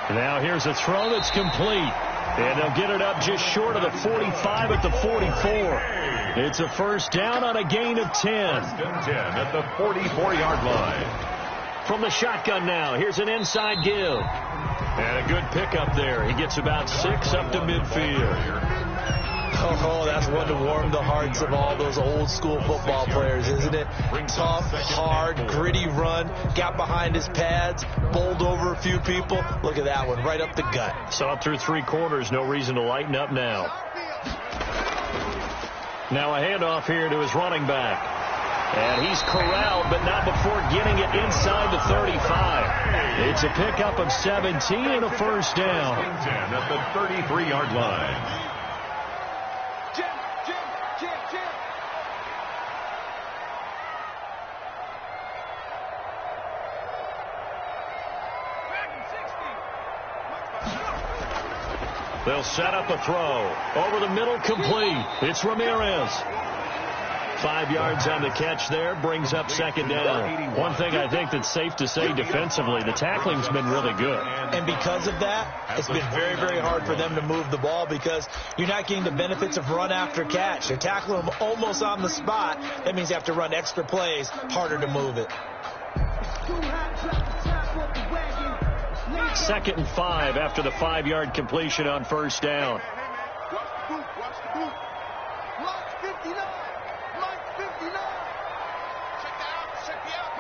Now here's a throw that's complete. And they'll get it up just short of the 45 at the 44. It's a first down on a gain of 10. 10 at the 44-yard line. From the shotgun now, here's an inside give. And a good pickup there. He gets about 6 up to midfield. Oh, that's one to warm the hearts of all those old school football players, isn't it? Tough, hard, gritty run, got behind his pads, bowled over a few people. Look at that one, right up the gut. Saw it through 3 quarters, no reason to lighten up now. Now a handoff here to his running back. And he's corralled, but not before getting it inside the 35. It's a pickup of 17 and a first down. 10 at the 33-yard line. They'll set up a throw. Over the middle, complete. It's Ramirez. 5 yards on the catch there, brings up second down. One thing I think that's safe to say defensively, the tackling's been really good. And because of that, it's been very, very hard for them to move the ball because you're not getting the benefits of run after catch. They're tackling them almost on the spot. That means you have to run extra plays, harder to move it. 2nd and 5 after the 5-yard completion on first down. Watch the boot. Block 59. Block 59. Check that out. Check me out.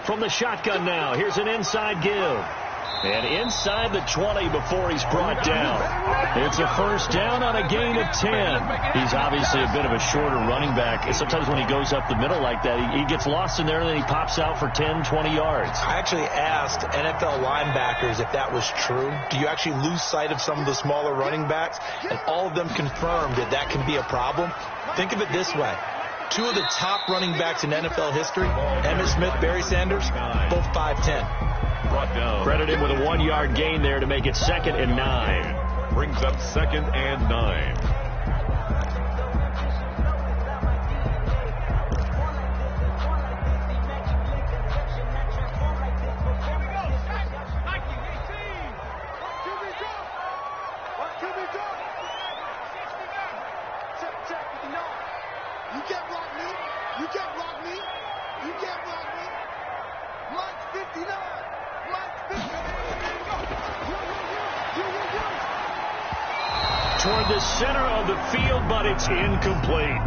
From the shotgun now, here's an inside give. And inside the 20 before he's brought down. It's a first down on a gain of 10. He's obviously a bit of a shorter running back. And sometimes when he goes up the middle like that, he gets lost in there and then he pops out for 10, 20 yards. I actually asked NFL linebackers if that was true. Do you actually lose sight of some of the smaller running backs? And all of them confirmed that that can be a problem. Think of it this way. 2 of the top running backs in NFL history, Emmitt Smith, Barry Sanders, both 5'10". Credit him with a 1-yard gain there to make it 2nd and 9. Brings up 2nd and 9. You can't block me. You can't block me. You can't block me. Block 59. Toward the center of the field, but it's incomplete.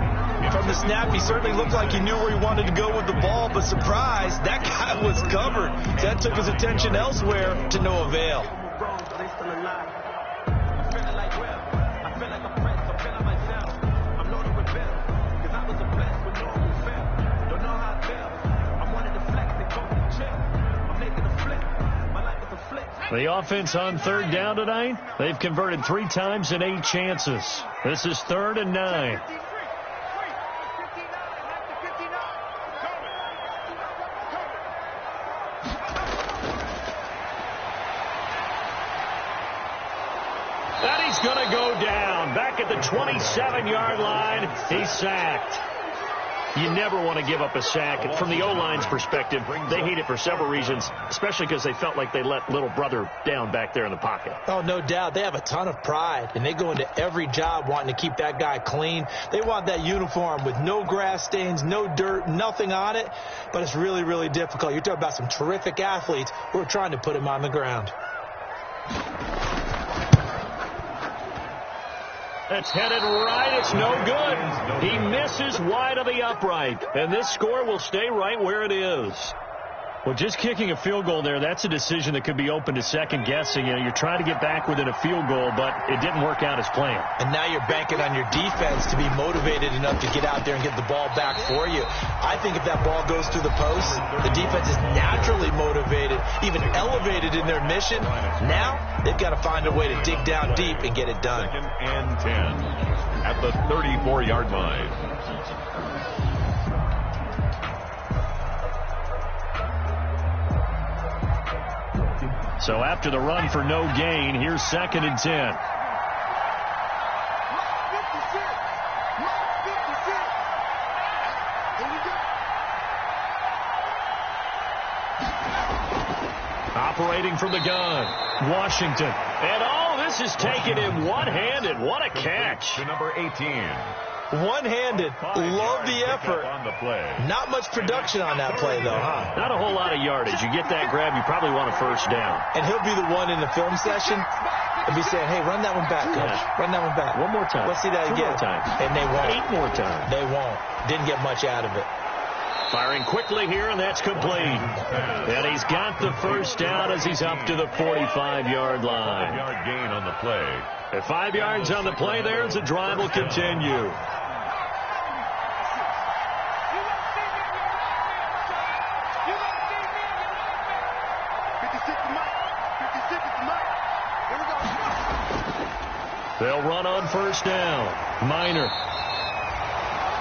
From the snap, he certainly looked like he knew where he wanted to go with the ball, but surprise, that guy was covered. That took his attention elsewhere to no avail. The offense on 3rd down tonight, they've converted 3 times in 8 chances. This is 3rd and 9. And he's going to go down. Back at the 27-yard line, he's sacked. You never want to give up a sack. From the O-line's perspective, they hate it for several reasons, especially because they felt like they let little brother down back there in the pocket. Oh, no doubt. They have a ton of pride, and they go into every job wanting to keep that guy clean. They want that uniform with no grass stains, no dirt, nothing on it, but it's really, really difficult. You're talking about some terrific athletes who are trying to put him on the ground. That's headed right. It's no good. He misses wide of the upright. And this score will stay right where it is. Well, just kicking a field goal there, that's a decision that could be open to second guessing. You know, you're trying to get back within a field goal, but it didn't work out as planned. And now you're banking on your defense to be motivated enough to get out there and get the ball back for you. I think if that ball goes through the post, the defense is naturally motivated, even elevated in their mission. Now they've got to find a way to dig down deep and get it done. 2nd and 10 at the 34-yard line. So after the run for no gain, here's 2nd and 10. operating from the gun. Washington. And this is taken in one-handed. What a catch. To number 18. One-handed. Love the effort. On the play. Not much production on that play, though, huh? Not a whole lot of yardage. You get that grab, you probably want a first down. And he'll be the one in the film session and be saying, hey, run that one back, coach. Yeah. Run that one back. One more time. Let's see that again. 2 more times. And they won't. 8 more times. They won't. Didn't get much out of it. Firing quickly here, and that's complete. And he's got the first down as he's up to the 45-yard line. 5-yard gain on the play. At 5 yards on the play there as the drive will continue. They'll run on first down. Minor.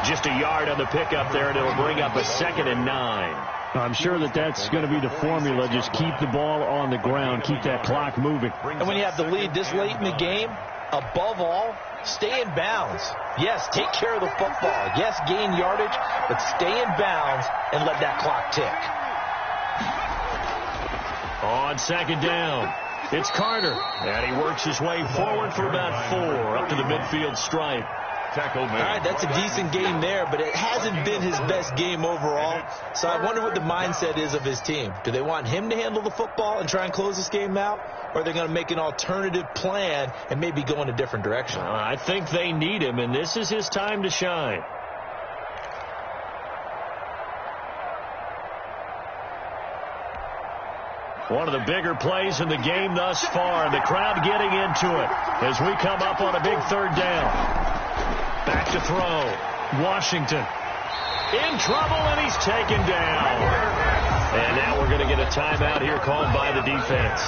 Just a yard on the pickup there, and it'll bring up a 2nd and 9. I'm sure that's going to be the formula. Just keep the ball on the ground. Keep that clock moving. And when you have the lead this late in the game, above all, stay in bounds. Yes, take care of the football. Yes, gain yardage, but stay in bounds and let that clock tick. On 2nd down, it's Carter. And he works his way forward for about 4 up to the midfield stripe. Tackle made. All right, that's a decent game there, but it hasn't been his best game overall. So I wonder what the mindset is of his team. Do they want him to handle the football and try and close this game out? Or are they going to make an alternative plan and maybe go in a different direction? I think they need him, and this is his time to shine. One of the bigger plays in the game thus far. The crowd getting into it as we come up on a big 3rd down. Back to throw. Washington in trouble, and he's taken down. And now we're going to get a timeout here called by the defense.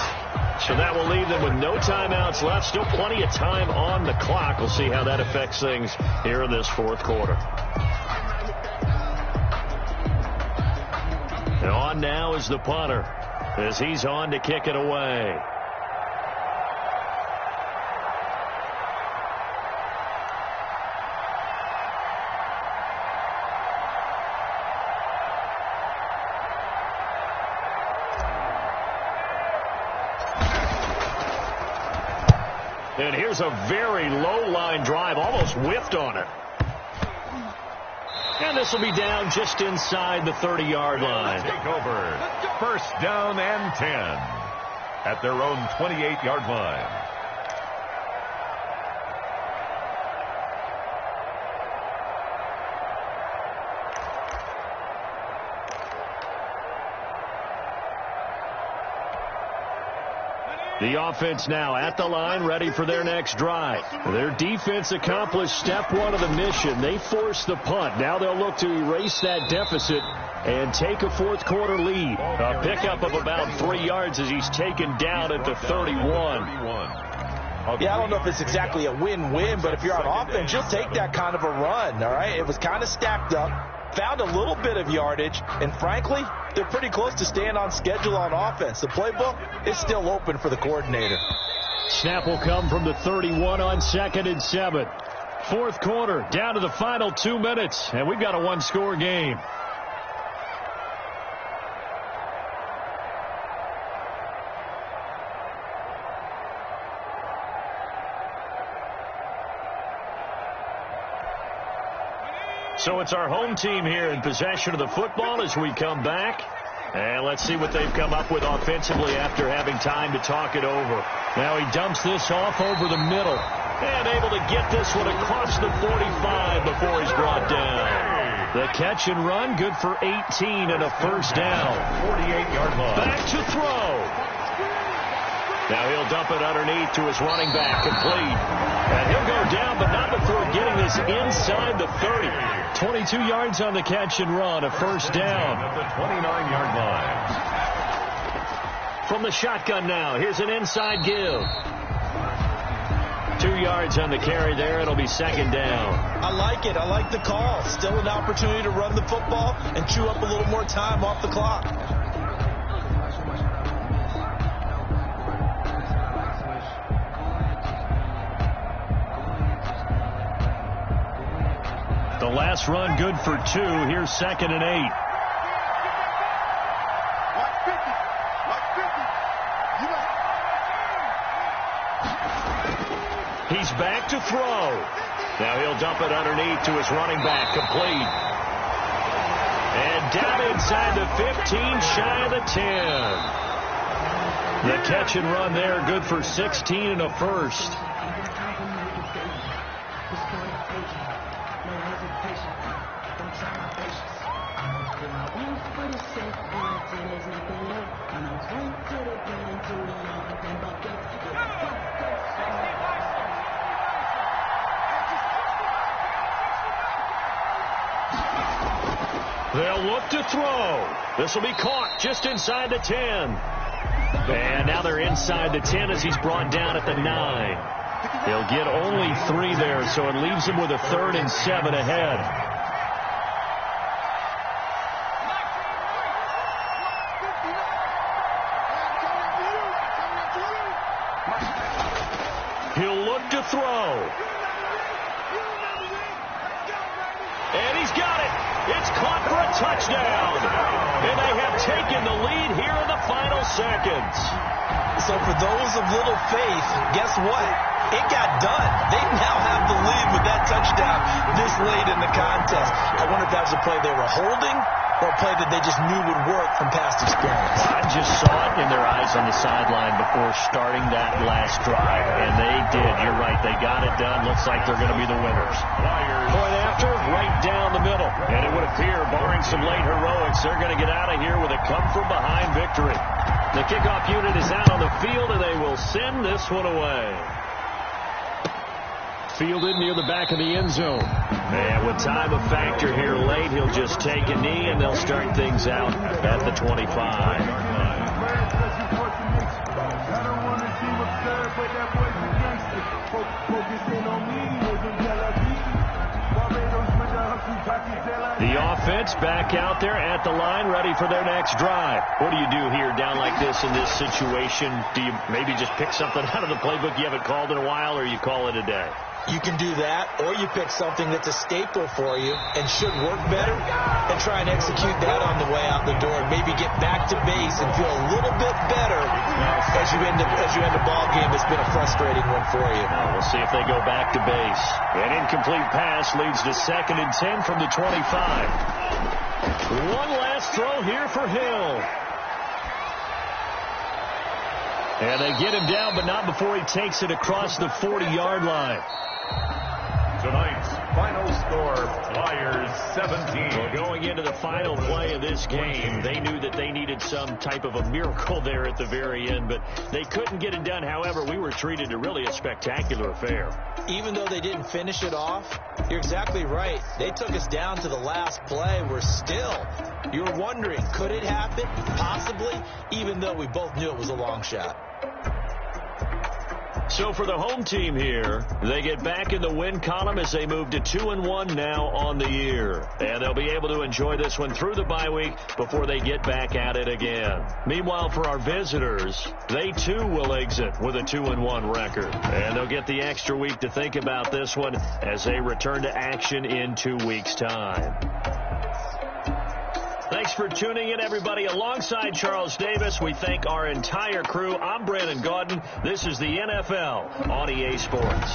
So that will leave them with no timeouts left. Still plenty of time on the clock. We'll see how that affects things here in this 4th quarter. And on now is the punter as he's on to kick it away. And here's a very low-line drive, almost whiffed on it. And this will be down just inside the 30-yard line. Take over. First down and 10 at their own 28-yard line. The offense now at the line, ready for their next drive. Their defense accomplished step 1 of the mission. They forced the punt. Now they'll look to erase that deficit and take a 4th quarter lead. A pickup of about 3 yards as he's taken down at the 31. Yeah, I don't know if it's exactly a win-win, but if you're on offense, you'll take that kind of a run, all right? It was kind of stacked up. Found a little bit of yardage, and frankly, they're pretty close to staying on schedule on offense. The playbook is still open for the coordinator. Snap will come from the 31 on 2nd and 7. 4th quarter, down to the final 2 minutes, and we've got a 1-score game. So it's our home team here in possession of the football as we come back. And let's see what they've come up with offensively after having time to talk it over. Now he dumps this off over the middle. And able to get this one across the 45 before he's brought down. The catch and run, good for 18 and a first down. 48-yard line. Back to throw. Now he'll dump it underneath to his running back, complete. And he'll go down, but not before getting this inside the 30. 22 yards on the catch and run, a first down. At the 29-yard line. From the shotgun now, here's an inside give. 2 yards on the carry there. It'll be 2nd down. I like it. I like the call. Still an opportunity to run the football and chew up a little more time off the clock. The last run good for 2. Here's 2nd and 8. look to throw. Now he'll dump it underneath to his running back, complete. And down inside the 15, shy of the 10. The catch and run there, good for 16 and a first. They'll look to throw. This will be caught just inside the 10. And now they're inside the 10 as he's brought down at the 9. He'll get only 3 there, so it leaves him with a 3rd and 7 ahead. He'll look to throw. And he's got it. It's caught for a touchdown. And they have taken the lead here in the final seconds. So for those of little faith, guess what? It got done. They now have the lead with that touchdown this late in the contest. I wonder if that was a play they were holding or a play that they just knew would work from past experience. I just saw it in their eyes on the sideline before starting that last drive, and they did. You're right. They got it done. Looks like they're going to be the winners. Point after, right down the middle. And it would appear, barring some late heroics, they're going to get out of here with a come-from-behind victory. The kickoff unit is out on the field, and they will send this one away. Fielded near the back of the end zone. And with time a factor here late, he'll just take a knee, and they'll start things out at the 25. The offense back out there at the line, ready for their next drive. What do you do here down like this in this situation? Do you maybe just pick something out of the playbook you haven't called in a while, or you call it a day? You can do that, or you pick something that's a staple for you and should work better and try and execute that on the way out the door and maybe get back to base and feel a little bit better as you end a ball game that's been a frustrating one for you. We'll see if they go back to base. An incomplete pass leads to 2nd and 10 from the 25. One last throw here for Hill. And they get him down, but not before he takes it across the 40-yard line. Tonight's final score, Flyers 17. Well, going into the final play of this game, they knew that they needed some type of a miracle there at the very end, but they couldn't get it done. However, we were treated to really a spectacular affair. Even though they didn't finish it off, you're exactly right. They took us down to the last play. You were wondering, could it happen? Possibly, even though we both knew it was a long shot. So for the home team here, they get back in the win column as they move to 2-1 now on the year. And they'll be able to enjoy this one through the bye week before they get back at it again. Meanwhile, for our visitors, they too will exit with a 2-1 record. And they'll get the extra week to think about this one as they return to action in 2 weeks' time. Thanks for tuning in, everybody. Alongside Charles Davis, we thank our entire crew. I'm Brandon Gaudin. This is the NFL on EA Sports.